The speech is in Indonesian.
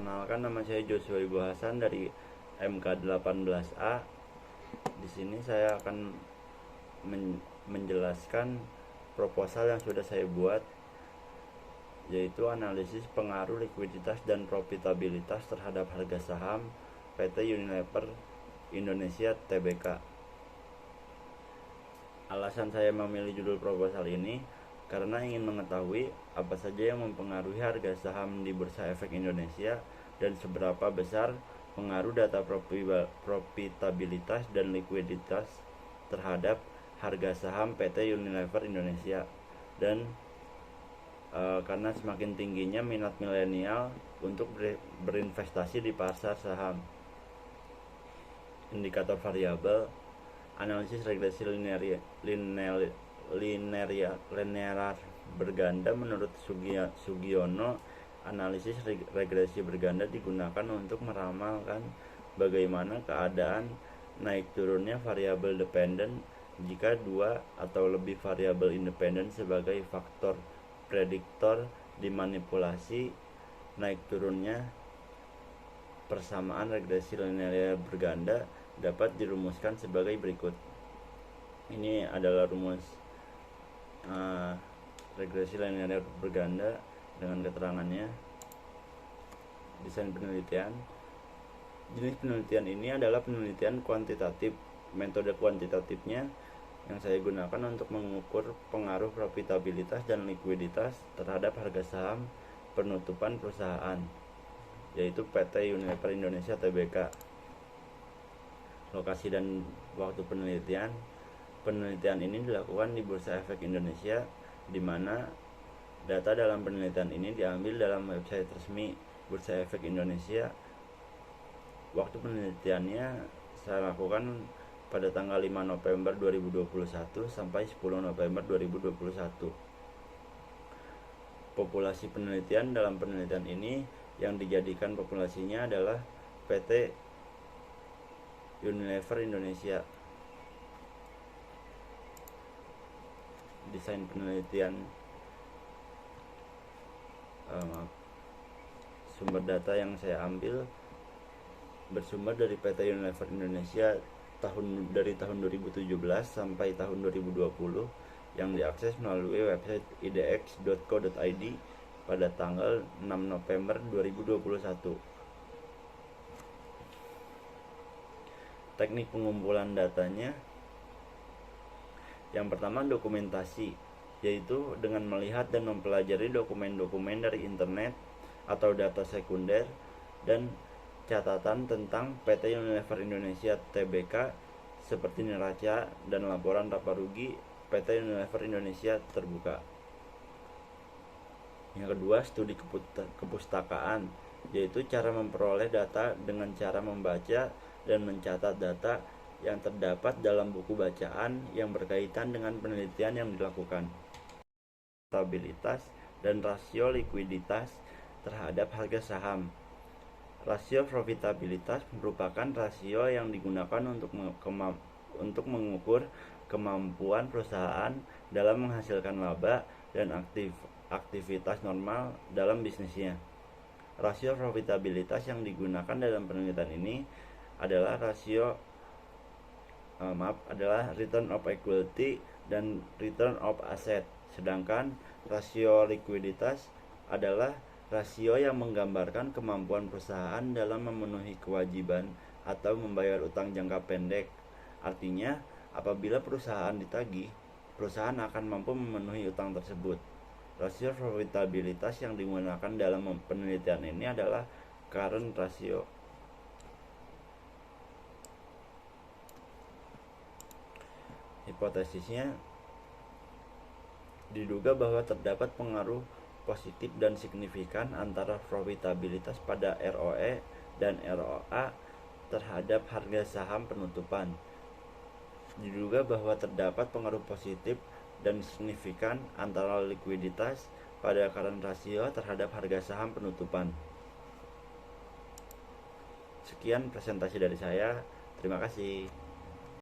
Perkenalkan, nama saya Joshua Ibu Hasan dari MK18A. Di sini saya akan menjelaskan proposal yang sudah saya buat, yaitu analisis pengaruh likuiditas dan profitabilitas terhadap harga saham PT Unilever Indonesia Tbk. Alasan saya memilih judul proposal ini karena ingin mengetahui apa saja yang mempengaruhi harga saham di Bursa Efek Indonesia dan seberapa besar pengaruh data profitabilitas dan likuiditas terhadap harga saham PT Unilever Indonesia, dan karena semakin tingginya minat milenial untuk berinvestasi di pasar saham. Indikator variabel, analisis regresi linear berganda. Menurut Sugiono, analisis regresi berganda digunakan untuk meramalkan bagaimana keadaan naik turunnya variabel dependen jika dua atau lebih variabel independen sebagai faktor prediktor dimanipulasi naik turunnya. Persamaan regresi linear berganda dapat dirumuskan sebagai berikut. Ini adalah rumus regresi linear berganda dengan keterangannya. Desain penelitian. Jenis penelitian ini adalah penelitian kuantitatif. Metode kuantitatifnya yang saya gunakan untuk mengukur pengaruh profitabilitas dan likuiditas terhadap harga saham penutupan perusahaan, yaitu PT Unilever Indonesia Tbk. Lokasi dan waktu penelitian. Penelitian ini dilakukan di Bursa Efek Indonesia, di mana data dalam penelitian ini diambil dalam website resmi Bursa Efek Indonesia. Waktu penelitiannya saya lakukan pada tanggal 5 November 2021 sampai 10 November 2021. Populasi penelitian dalam penelitian ini yang dijadikan populasinya adalah PT Unilever Indonesia. Desain penelitian, sumber data yang saya ambil bersumber dari PT Unilever Indonesia dari tahun 2017 sampai tahun 2020 yang diakses melalui website idx.co.id pada tanggal 6 November 2021. Teknik pengumpulan datanya. Yang pertama, dokumentasi, yaitu dengan melihat dan mempelajari dokumen-dokumen dari internet atau data sekunder dan catatan tentang PT Unilever Indonesia Tbk seperti neraca dan laporan laba rugi PT Unilever Indonesia terbuka. Yang kedua, studi kepustakaan, yaitu cara memperoleh data dengan cara membaca dan mencatat data yang terdapat dalam buku bacaan yang berkaitan dengan penelitian yang dilakukan. Stabilitas dan rasio likuiditas terhadap harga saham. Rasio profitabilitas merupakan rasio yang digunakan untuk mengukur kemampuan perusahaan dalam menghasilkan laba dan aktivitas normal dalam bisnisnya. Rasio profitabilitas yang digunakan dalam penelitian ini adalah adalah return of equity dan return of asset. Sedangkan rasio likuiditas adalah rasio yang menggambarkan kemampuan perusahaan dalam memenuhi kewajiban atau membayar utang jangka pendek. Artinya, apabila perusahaan ditagih, perusahaan akan mampu memenuhi utang tersebut. Rasio profitabilitas yang digunakan dalam penelitian ini adalah current ratio. Hipotesisnya, diduga bahwa terdapat pengaruh positif dan signifikan antara profitabilitas pada ROE dan ROA terhadap harga saham penutupan. Diduga bahwa terdapat pengaruh positif dan signifikan antara likuiditas pada current ratio terhadap harga saham penutupan. Sekian presentasi dari saya. Terima kasih.